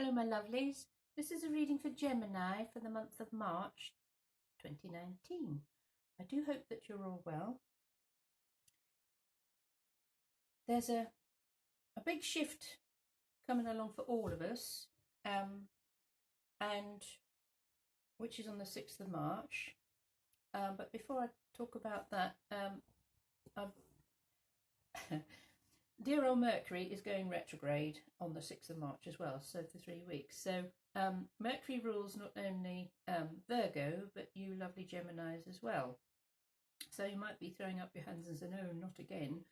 Hello my lovelies, this is a reading for Gemini for the month of March 2019. I do hope that you're all well. There's a big shift coming along for all of us, and which is on the 6th of March. But before I talk about that, dear old Mercury is going retrograde on the 6th of March as well, so for 3 weeks. So Mercury rules not only Virgo, but you lovely Geminis as well. So you might be throwing up your hands and saying, "Oh, not again."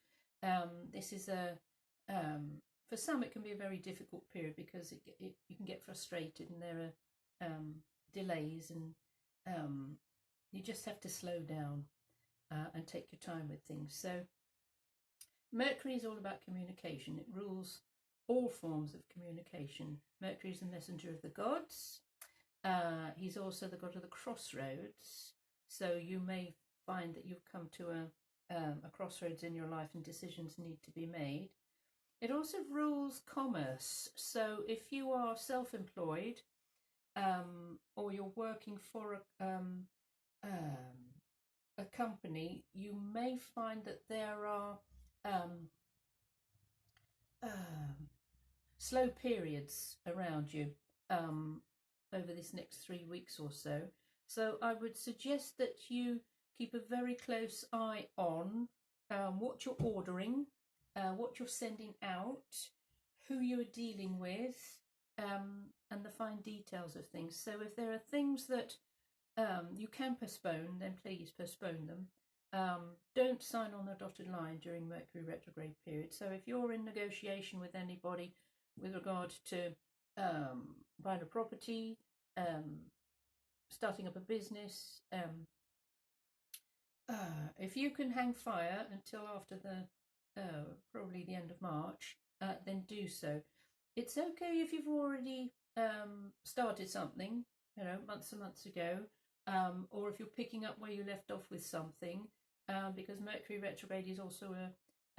This is for some it can be a very difficult period because you can get frustrated and there are delays, and you just have to slow down and take your time with things. So Mercury is all about communication. It rules all forms of communication. Mercury is the messenger of the gods. He's also the god of the crossroads. So you may find that you've come to a crossroads in your life and decisions need to be made. It also rules commerce. So if you are self-employed or you're working for a company, you may find that there are slow periods around you over this next 3 weeks or so. So I would suggest that you keep a very close eye on what you're ordering, what you're sending out, who you're dealing with, and the fine details of things. So if there are things that you can postpone, then please postpone them. Don't sign on the dotted line during Mercury retrograde period. So if you're in negotiation with anybody with regard to buying a property, starting up a business, if you can hang fire until after the probably the end of March, then do so. It's okay if you've already started something, months and months ago, or if you're picking up where you left off with something, because Mercury retrograde is also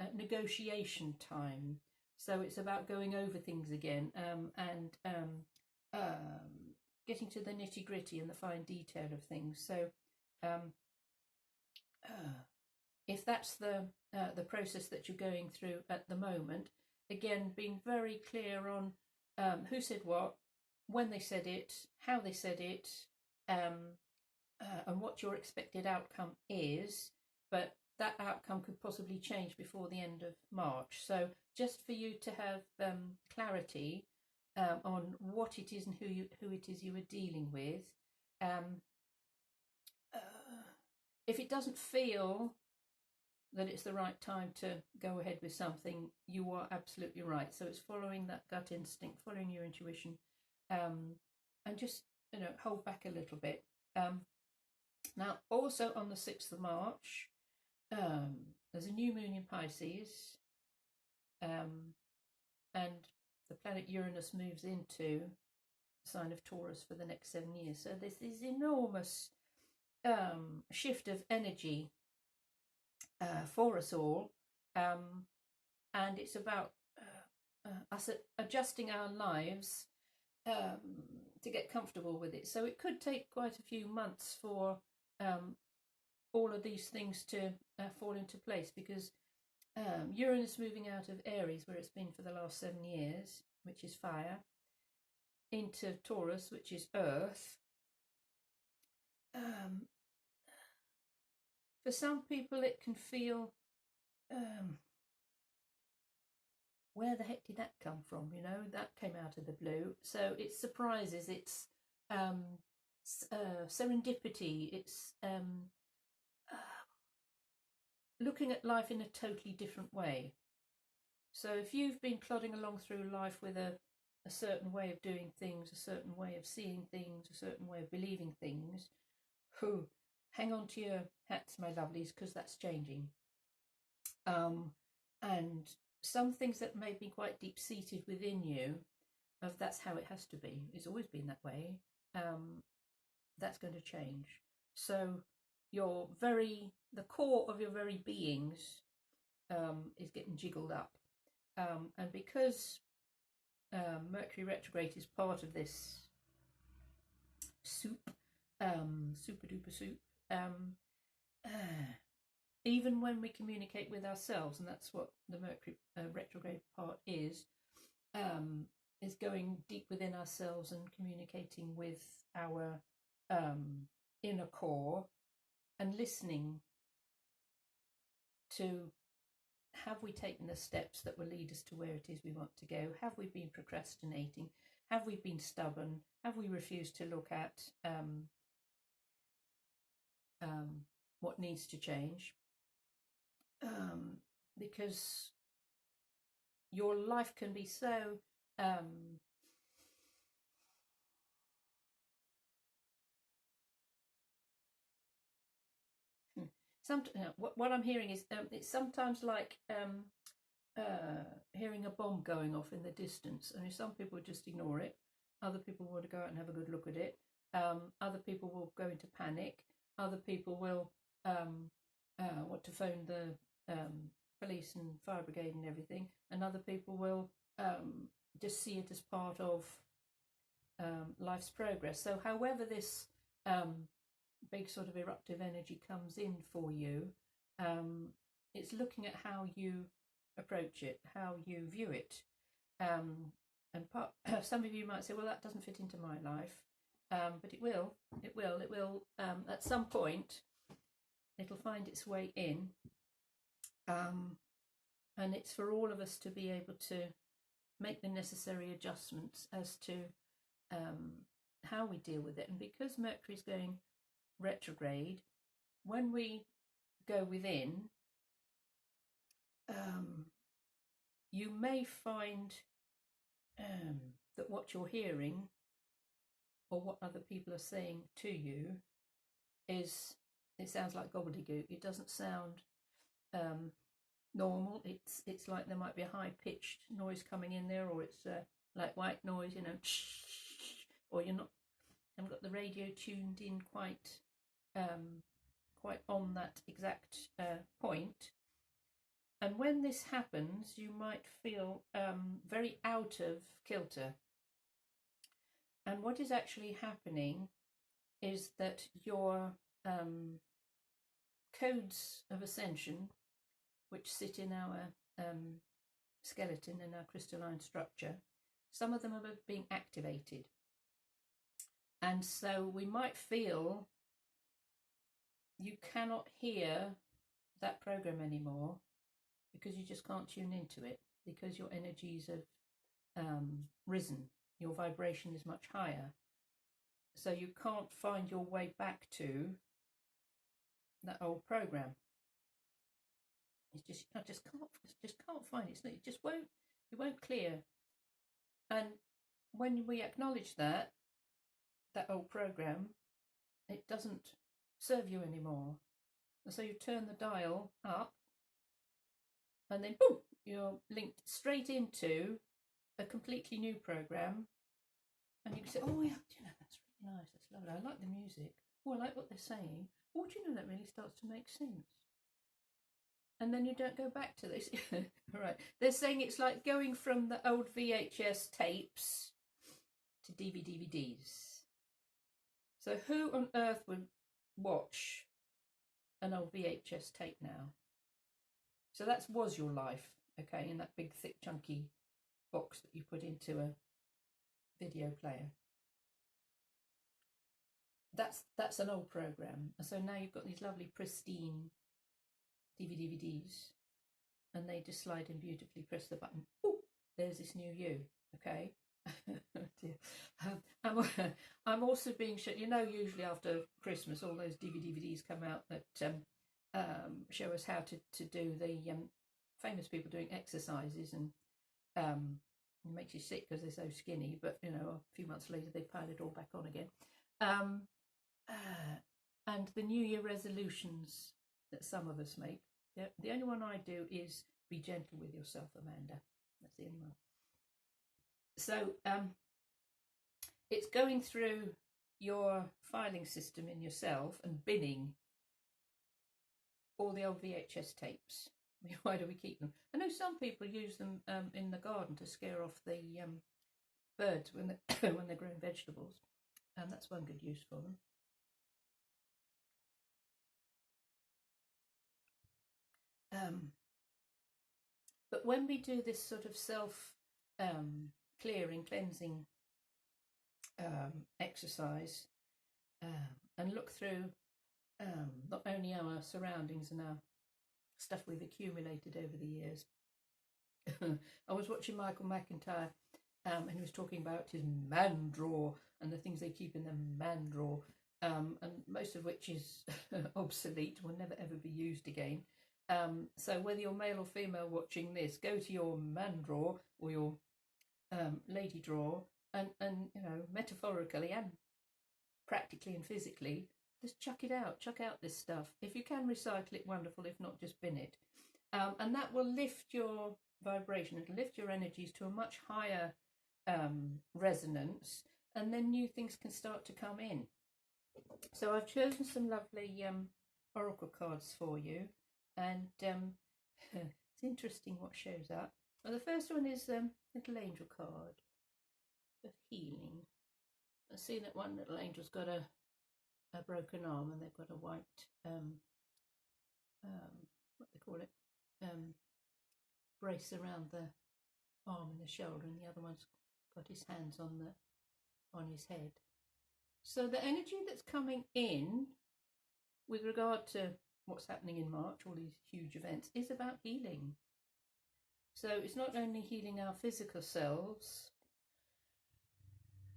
a negotiation time. So it's about going over things again and getting to the nitty-gritty and the fine detail of things. So if that's the process that you're going through at the moment, again, being very clear on who said what, when they said it, how they said it, and what your expected outcome is, but that outcome could possibly change before the end of March. So just for you to have clarity on what it is and who it is you are dealing with. If it doesn't feel that it's the right time to go ahead with something, you are absolutely right. So it's following that gut instinct, following your intuition, and just hold back a little bit. Now, also on the 6th of March, there's a new moon in Pisces, and the planet Uranus moves into the sign of Taurus for the next 7 years. So there's this enormous shift of energy for us all, and it's about us adjusting our lives to get comfortable with it. So it could take quite a few months for all of these things to fall into place, because Uranus moving out of Aries, where it's been for the last 7 years, which is fire, into Taurus, which is earth. For some people it can feel, where the heck did that come from? That came out of the blue. So it's surprises, it's serendipity, it's looking at life in a totally different way. So if you've been plodding along through life with a certain way of doing things, a certain way of seeing things, a certain way of believing things, hang on to your hats, my lovelies, because that's changing. And some things that may be quite deep-seated within you, of that's how it has to be, it's always been that way, that's going to change. So the core of your very beings is getting jiggled up. And because Mercury retrograde is part of this soup, super duper soup. Even when we communicate with ourselves, and that's what the Mercury retrograde part is going deep within ourselves and communicating with our inner core and listening to, have we taken the steps that will lead us to where it is we want to go? Have we been procrastinating? Have we been stubborn? Have we refused to look at what needs to change? Because your life can be so what I'm hearing is it's sometimes like hearing a bomb going off in the distance. I mean, some people just ignore it. Other people want to go out and have a good look at it. Other people will go into panic. Other people will want to phone the police and fire brigade and everything. And other people will just see it as part of life's progress. So however this big sort of eruptive energy comes in for you, it's looking at how you approach it, how you view it. Some of you might say, well, that doesn't fit into my life, but it will at some point. It'll find its way in, and it's for all of us to be able to make the necessary adjustments as to how we deal with it. And because Mercury's going retrograde, when we go within, you may find that what you're hearing or what other people are saying to you it sounds like gobbledygook. It doesn't sound normal. It's like there might be a high-pitched noise coming in there, or it's like white noise, or you haven't got the radio tuned in quite on that exact point. And when this happens, you might feel very out of kilter. And what is actually happening is that your codes of ascension, which sit in our skeleton, in our crystalline structure, some of them are being activated. And so we might feel you cannot hear that program anymore because you just can't tune into it, because your energies have risen, your vibration is much higher. So you can't find your way back to that old program. It's I just can't find it. It won't clear. And when we acknowledge that old program, it doesn't serve you anymore. And so you turn the dial up, and then boom, you're linked straight into a completely new program. And you can say, oh yeah, that's really nice, that's lovely, I like the music, oh, I like what they're saying, oh, do you know, that really starts to make sense. And then you don't go back to this. Right, they're saying it's like going from the old VHS tapes to DVDs. So who on earth would watch an old VHS tape now? So that was your life, okay, in that big, thick, chunky box that you put into a video player. That's an old program. And so now you've got these lovely, pristine DVDs, and they just slide in beautifully. Press the button. Ooh, there's this new you, okay? Oh dear. I'm also being shown, usually after Christmas all those DVDs come out that show us how to do the famous people doing exercises, and it makes you sick because they're so skinny, but a few months later they pile it all back on again. And the New Year resolutions that some of us make, the only one I do is be gentle with yourself, Amanda. That's the only one. So it's going through your filing system in yourself and binning all the old VHS tapes. Why do we keep them? I know some people use them in the garden to scare off the birds when they're, when they're growing vegetables. That's one good use for them. But when we do this sort of self clearing, cleansing exercise, and look through not only our surroundings and our stuff we've accumulated over the years. I was watching Michael McIntyre, and he was talking about his man drawer and the things they keep in the man drawer, and most of which is obsolete, will never ever be used again. So whether you're male or female watching this, go to your man drawer or your lady drawer, and you know, metaphorically and practically and physically, just chuck it out. Chuck out this stuff. If you can recycle it, wonderful. If not, just bin it. And that will lift your vibration. It'll lift your energies to a much higher resonance, and then new things can start to come in. So I've chosen some lovely oracle cards for you, and it's interesting what shows up. Well, the first one is little angel card of healing. I see that one little angel's got a broken arm, and they've got a white what they call it, brace around the arm and the shoulder, and the other one's got his hands on his head. So the energy that's coming in with regard to what's happening in March, all these huge events, is about healing. So it's not only healing our physical selves,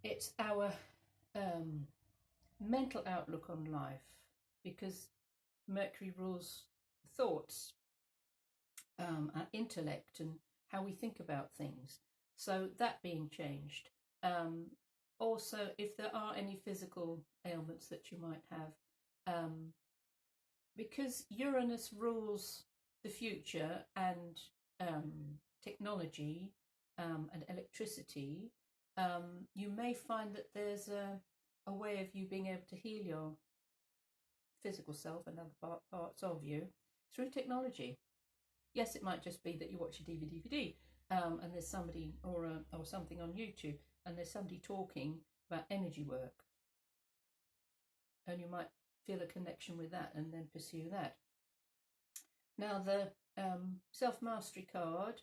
it's our mental outlook on life, because Mercury rules thoughts, our intellect, and how we think about things. So that being changed. Also, if there are any physical ailments that you might have, because Uranus rules the future and technology and electricity, you may find that there's a way of you being able to heal your physical self and other parts of you through technology. Yes, it might just be that you watch a DVD, and there's somebody or something on YouTube, and there's somebody talking about energy work, and you might feel a connection with that and then pursue that. Now the self-mastery card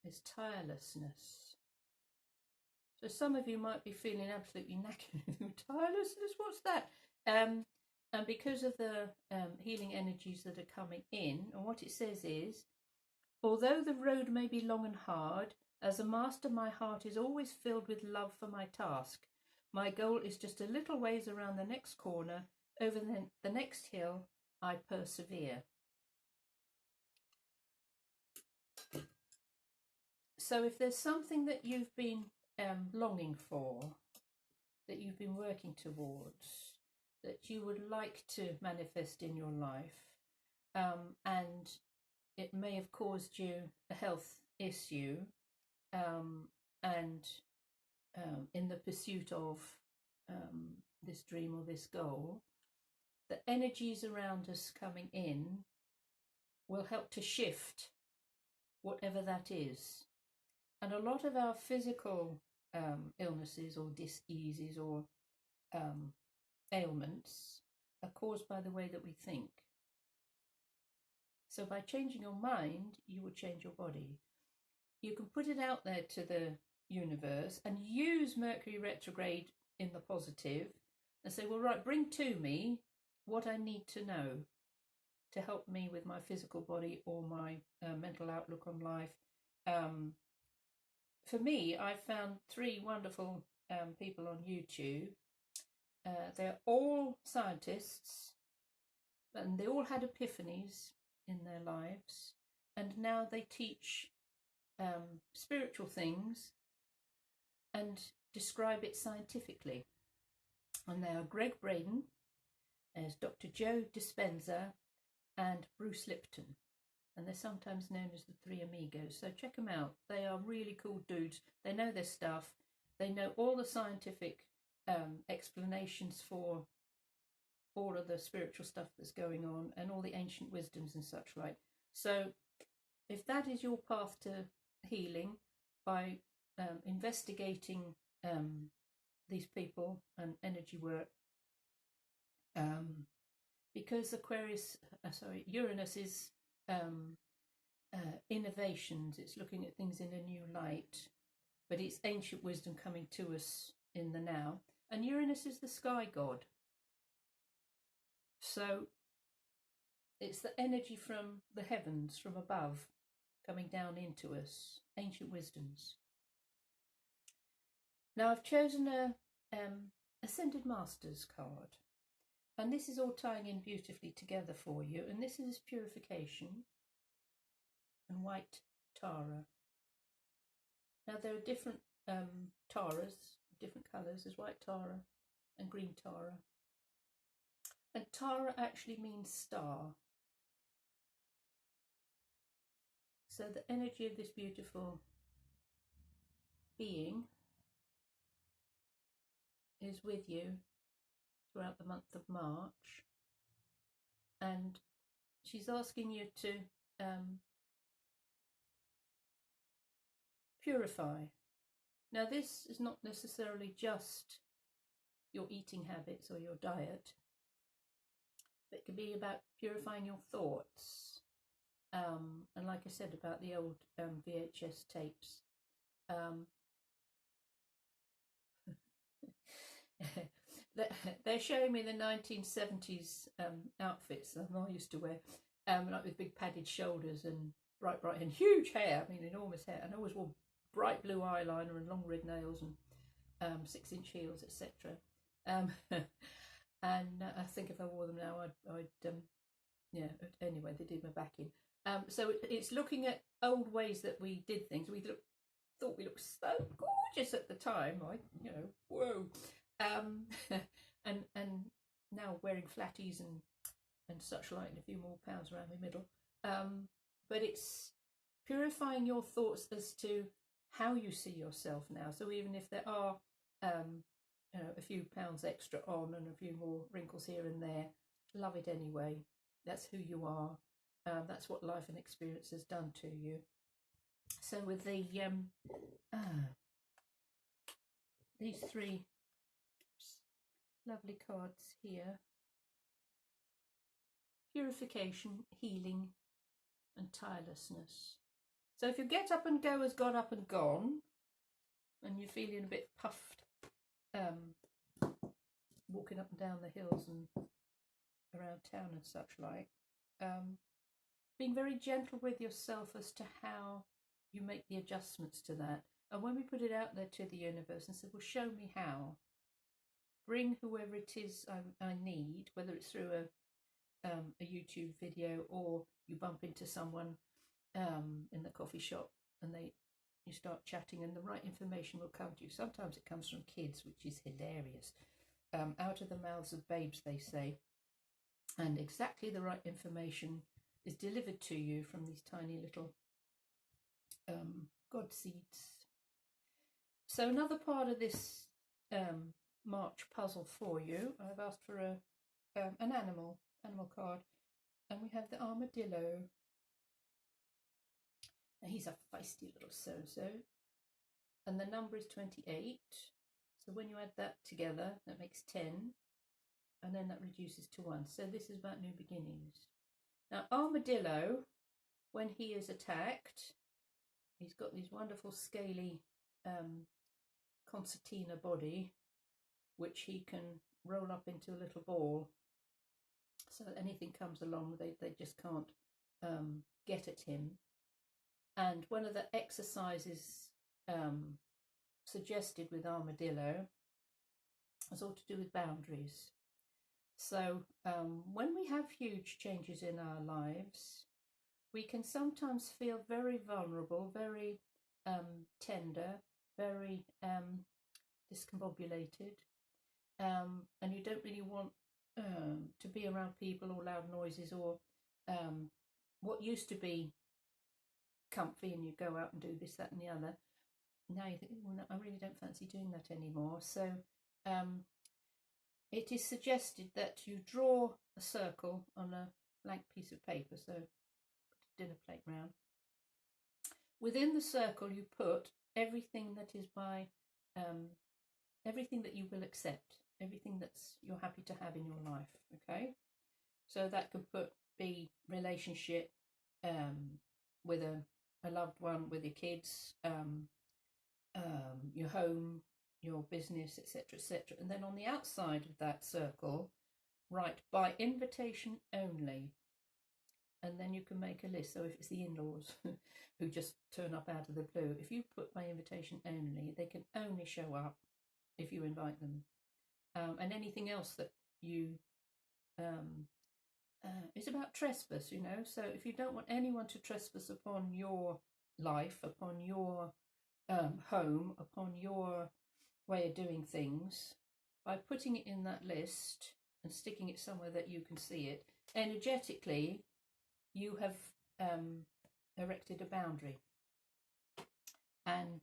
is tirelessness. So some of you might be feeling absolutely knackered. Tirelessness, what's that? And because of the healing energies that are coming in, and what it says is, although the road may be long and hard, as a master my heart is always filled with love for my task. My goal is just a little ways around the next corner, over the next hill I persevere. So if there's something that you've been longing for, that you've been working towards, that you would like to manifest in your life, and it may have caused you a health issue, and in the pursuit of this dream or this goal, the energies around us coming in will help to shift whatever that is. And a lot of our physical illnesses or dis-eases or ailments are caused by the way that we think. So by changing your mind, you will change your body. You can put it out there to the universe and use Mercury retrograde in the positive and say, well, right, bring to me what I need to know to help me with my physical body or my mental outlook on life. For me, I found 3 wonderful people on YouTube. They're all scientists, and they all had epiphanies in their lives, and now they teach spiritual things and describe it scientifically. And they are Greg Braden, there's Dr. Joe Dispenza, and Bruce Lipton. And they're sometimes known as the 3 amigos. So check them out. They are really cool dudes. They know their stuff. They know all the scientific explanations for all of the spiritual stuff that's going on and all the ancient wisdoms and such like. So if that is your path to healing, by investigating these people and energy work, because Uranus is innovations. It's looking at things in a new light, but it's ancient wisdom coming to us in the now. And Uranus is the sky god, so it's the energy from the heavens, from above, coming down into us, ancient wisdoms. Now I've chosen a Ascended Masters card, and this is all tying in beautifully together for you, and this is purification and white Tara. Now there are different Taras, different colours. There's white Tara and green Tara, and Tara actually means star. So the energy of this beautiful being is with you throughout the month of March, and she's asking you to purify. Now this is not necessarily just your eating habits or your diet, but it can be about purifying your thoughts, and like I said about the old VHS tapes, they're showing me the 1970s outfits that I used to wear, like with big padded shoulders and bright and huge hair. I mean, enormous hair, and I always wore bright blue eyeliner and long red nails and 6-inch heels, etc. And I think if I wore them now, I'd yeah. Anyway, they did my back in. So it's looking at old ways that we did things. Thought we looked so gorgeous at the time. Whoa. And now wearing flatties and such like, and a few more pounds around the middle. But it's purifying your thoughts as to how you see yourself now. So even if there are a few pounds extra on and a few more wrinkles here and there, love it anyway. That's who you are. That's what life and experience has done to you. So with the these three lovely cards here: purification, healing, and tirelessness. So if your get up and go has got up and gone, and you're feeling a bit puffed, walking up and down the hills and around town and such like, being very gentle with yourself as to how you make the adjustments to that. And when we put it out there to the universe and say, well, show me how, bring whoever it is I need, whether it's through a YouTube video or you bump into someone in the coffee shop and you start chatting and the right information will come to you. Sometimes it comes from kids, which is hilarious. Out of the mouths of babes, they say. And exactly the right information is delivered to you from these tiny little God seeds. So another part of this March puzzle for you, I've asked for an animal card, and we have the armadillo. Now he's a feisty little so-so, and the number is 28. So when you add that together, that makes 10, and then that reduces to 1. So this is about new beginnings. Now armadillo, when he is attacked, he's got these wonderful scaly concertina body, which he can roll up into a little ball, so that anything comes along, they just can't get at him. And one of the exercises suggested with armadillo is all to do with boundaries. So when we have huge changes in our lives, we can sometimes feel very vulnerable, very tender, very discombobulated, and you don't really want to be around people or loud noises or what used to be comfy, and you go out and do this, that and the other. Now you think, well, no, I really don't fancy doing that anymore. So it is suggested that you draw a circle on a blank piece of paper, so put a dinner plate round. Within the circle you put everything that is everything that you will accept, everything that's you're happy to have in your life. Okay, so that could be relationship, with a loved one, with your kids, your home, your business, etc., etc. And then on the outside of that circle, write by invitation only. And then you can make a list. So if it's the in-laws who just turn up out of the blue, if you put by invitation only, they can only show up if you invite them. And anything else that you it's about trespass, so if you don't want anyone to trespass upon your life, upon your home, upon your way of doing things, by putting it in that list and sticking it somewhere that you can see it, energetically you have erected a boundary. And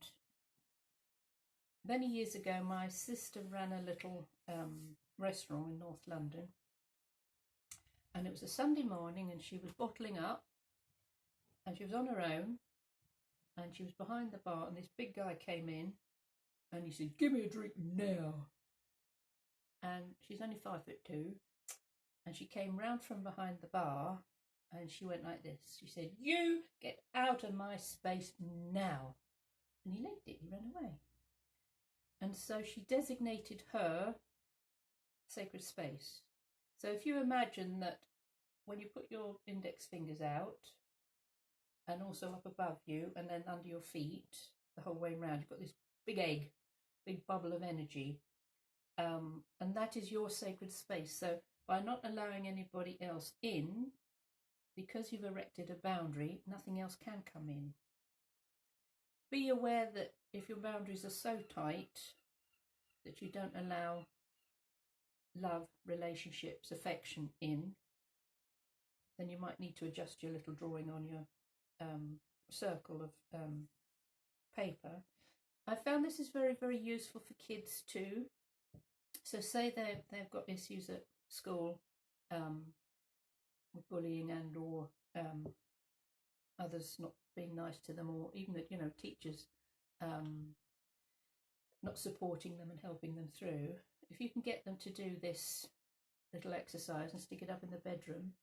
many years ago, my sister ran a little restaurant in North London, and it was a Sunday morning, and she was bottling up, and she was on her own, and she was behind the bar, and this big guy came in, and he said, "Give me a drink now." And she's only 5'2", and she came round from behind the bar, and she went like this. She said, "You get out of my space now." And he legged it, he ran away. And so she designated her sacred space. So if you imagine that when you put your index fingers out, and also up above you, and then under your feet, the whole way around, you've got this big egg, big bubble of energy. And that is your sacred space. So by not allowing anybody else in, because you've erected a boundary, nothing else can come in. Be aware that if your boundaries are so tight that you don't allow love, relationships, affection in, then you might need to adjust your little drawing on your circle of paper. I found this is very, very useful for kids too. So say they've got issues at school with bullying and or others not being nice to them, or even that teachers not supporting them and helping them through. If you can get them to do this little exercise and stick it up in the bedroom,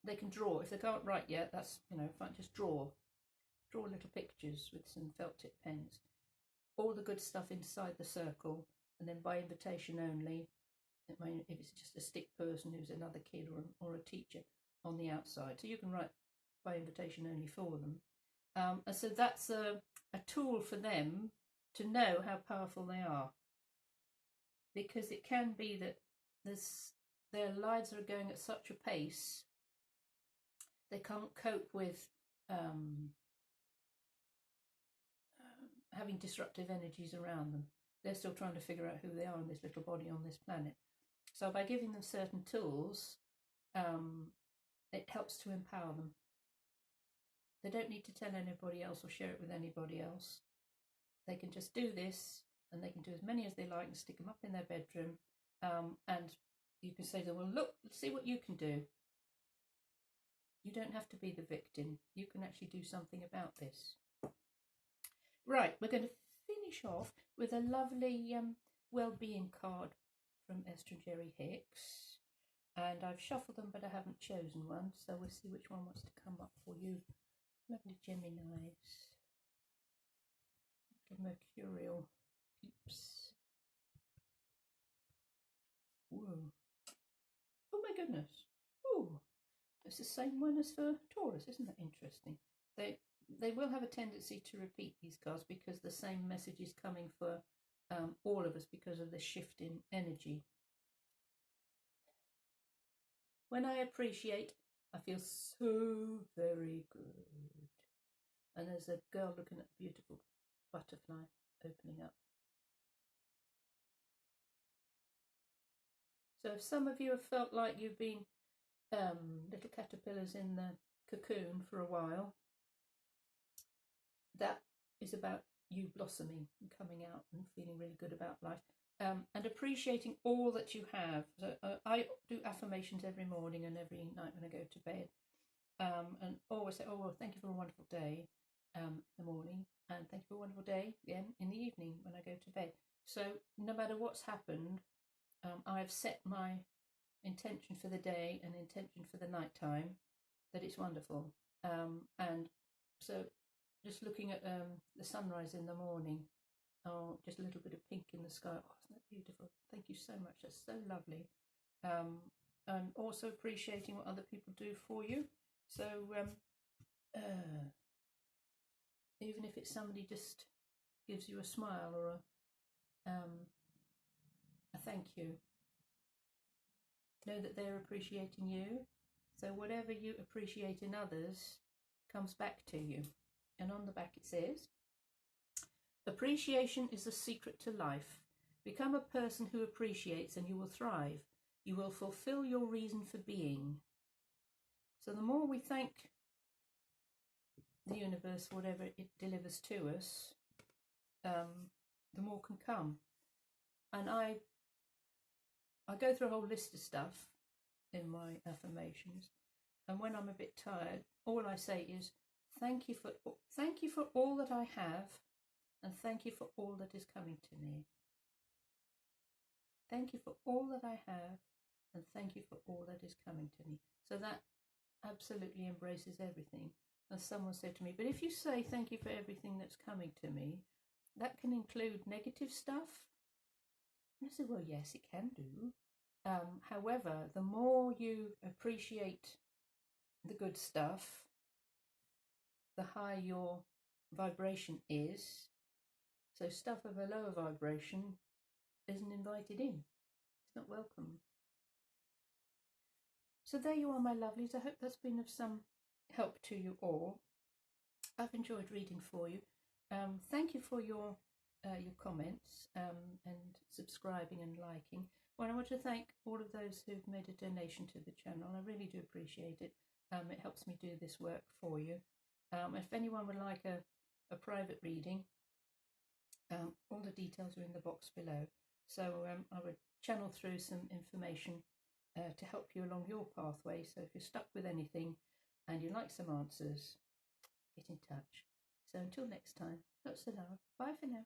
they can draw. If they can't write yet, that's fine. Just draw little pictures with some felt tip pens, all the good stuff inside the circle, and then by invitation only, if it's just a stick person who's another kid or a teacher on the outside. So you can write by invitation only for them. And so that's a tool for them to know how powerful they are, because it can be that their lives are going at such a pace they can't cope with having disruptive energies around them. They're still trying to figure out who they are in this little body on this planet. So by giving them certain tools, it helps to empower them. They don't need to tell anybody else or share it with anybody else. They can just do this, and they can do as many as they like and stick them up in their bedroom. And you can say to them, "Well, look, see what you can do." You don't have to be the victim. You can actually do something about this. Right, we're going to finish off with a lovely well-being card from Esther and Jerry Hicks. And I've shuffled them, but I haven't chosen one. So we'll see which one wants to come up for you. Lovely Geminis. Little mercurial peeps. Whoa. Oh my goodness. Oh, it's the same one as for Taurus. Isn't that interesting? They will have a tendency to repeat these cards because the same message is coming for all of us because of the shift in energy. When I appreciate, I feel so very good. And there's a girl looking at a beautiful butterfly opening up. So if some of you have felt like you've been little caterpillars in the cocoon for a while, that is about you blossoming and coming out and feeling really good about life, and appreciating all that you have. So I do affirmations every morning and every night when I go to bed, and always say, "Oh, well, thank you for a wonderful day. in the morning, and thank you for a wonderful day again in the evening when I go to bed. So no matter what's happened, I've set my intention for the day and intention for the night time that it's wonderful. And so just looking at the sunrise in the morning, oh, just a little bit of pink in the sky. Oh, isn't that beautiful? Thank you so much. That's so lovely. And also appreciating what other people do for you. So even if it's somebody just gives you a smile or a thank you, know that they're appreciating you. So whatever you appreciate in others comes back to you. And on the back it says, appreciation is the secret to life. Become a person who appreciates and you will thrive. You will fulfill your reason for being. So the more we thank the universe, whatever it delivers to us, the more can come. And I go through a whole list of stuff in my affirmations, and when I'm a bit tired, all I say is thank you for all that I have, and thank you for all that is coming to me. Thank you for all that I have, and thank you for all that is coming to me. So that absolutely embraces everything. As someone said to me, but if you say thank you for everything that's coming to me, that can include negative stuff. And I said, well, yes, it can do. However, the more you appreciate the good stuff, the higher your vibration is. So stuff of a lower vibration isn't invited in. It's not welcome. So there you are, my lovelies. I hope that's been of some help to you all. I've enjoyed reading for you. Thank you for your comments and subscribing and liking. Well, I want to thank all of those who've made a donation to the channel. I really do appreciate it. It helps me do this work for you. If anyone would like a private reading, all the details are in the box below. So I would channel through some information to help you along your pathway. So if you're stuck with anything and you'd like some answers, get in touch. So until next time, lots of love. Bye for now.